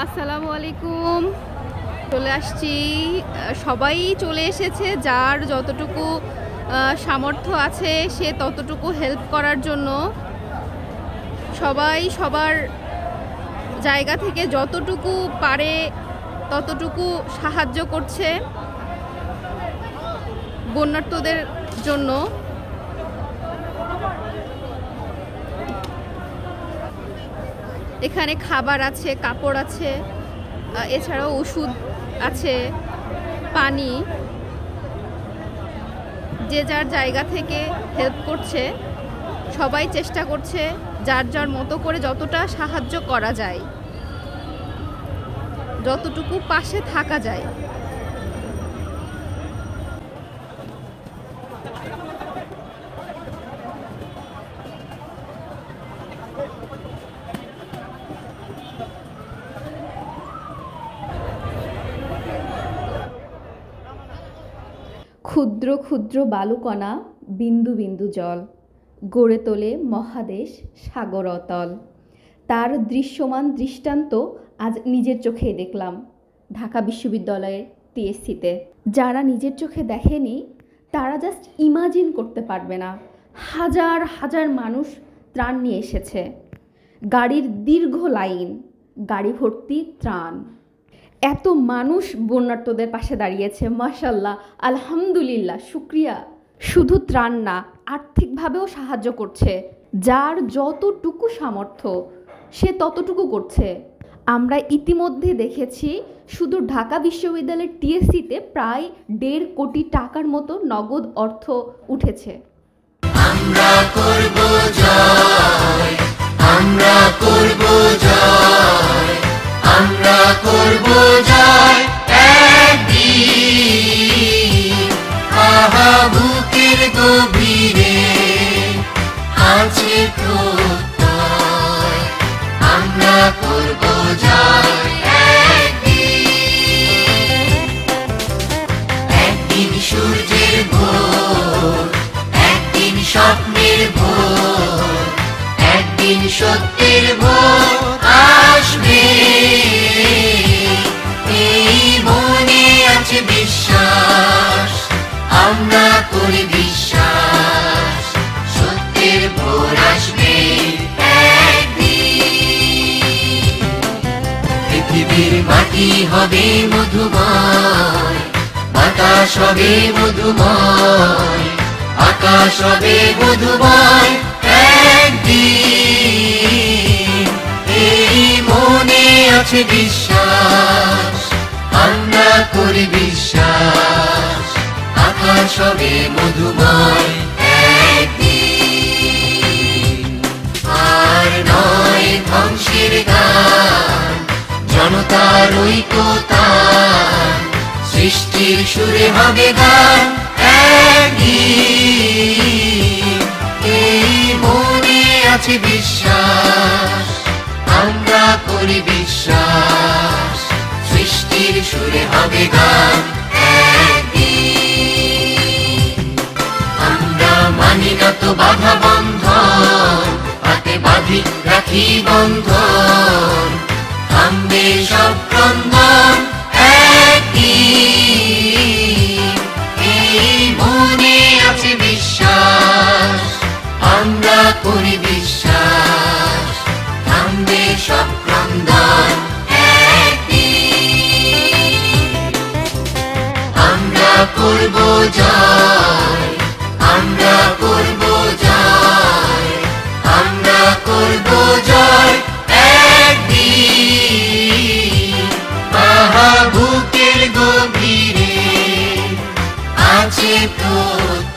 আসসালামু আলাইকুম। চলে আসছি, সবাই চলে এসেছে, যার যতটুকু সামর্থ্য আছে সে ততটুকু হেল্প করার জন্য। সবাই সবার জায়গা থেকে যতটুকু পারে ততটুকু সাহায্য করছে বন্যার্তদের জন্য। এখানে খাবার আছে, কাপড় আছে, এছাড়াও ওষুধ আছে, পানি। যে যার জায়গা থেকে হেল্প করছে, সবাই চেষ্টা করছে যার যার মতো করে যতটা সাহায্য করা যায়, যতটুকু পাশে থাকা যায়। ক্ষুদ্র ক্ষুদ্র বালুকণা, বিন্দু বিন্দু জল, গড়ে তোলে মহাদেশ সাগর অতল। তার দৃশ্যমান দৃষ্টান্ত আজ নিজের চোখেই দেখলাম ঢাকা বিশ্ববিদ্যালয়ের টিএসসিতে। যারা নিজের চোখে দেখেনি তারা জাস্ট ইমাজিন করতে পারবে না। হাজার হাজার মানুষ ত্রাণ নিয়ে এসেছে, গাড়ির দীর্ঘ লাইন, গাড়ি ভর্তি ত্রাণ। এত মানুষ বন্যার্তদের পাশে দাঁড়িয়েছে, মাশাআল্লাহ, আলহামদুলিল্লাহ, শুকরিয়া। শুধু ত্রাণ না, আর্থিকভাবেও সাহায্য করছে। যার যতটুকু সামর্থ্য সে ততটুকু করছে। আমরা ইতিমধ্যে দেখেছি শুধু ঢাকা বিশ্ববিদ্যালয়ের টিএসসিতে প্রায় 1.5 কোটি টাকার মতো নগদ অর্থ উঠেছে। আমরা করব জয়, আমরা করব জয়, আমরা করব জয় একদিন। আহা বুকের গভীরে আছে প্রত্যয়, আমরা করব জয় একদিন। একদিন সূর্যের ভোর, একদিন স্বপ্নের ভোর, একদিন সত্যের ভোর আসবে। এই মনে আছে বিশ্বাস, আমরা করি বিশ্বাস, সত্যের ভোর আসবে একদিন। পৃথিবীর মাটি হবে মধুময়, বাতাস হবে মধুময়, আকাশ হবে মধুময় একদিন। এই মনে আছে বিশ্বাস, আমরা করি বিশ্বাস, আকাশ হবে মধুময় একদিন। আর নয় ধ্বংসের গান, জনতার ঐক্যতান, সৃষ্টির সুরে হবে গান একদিন। এই মনে আছে বিশ্বাস, আমরা করি বিশ্বাস, সৃষ্টির সুরে হবে গান একদিন। আমরা মানি না তো বাধা বন্ধন, হাতে বাঁধি রাখি বন্ধন, থামবে সব ক্রন্দন একদিন। এই মনে আছে বিশ্বাস, আমরা করি বিশ্বাস, থামবে সব ক্রন্দন একদিন। আমরা করব জয়, আমরা করব জয়, আমরা করব জয় একদিন। আহা বুকের গভীরে আছে প্রত্যয়,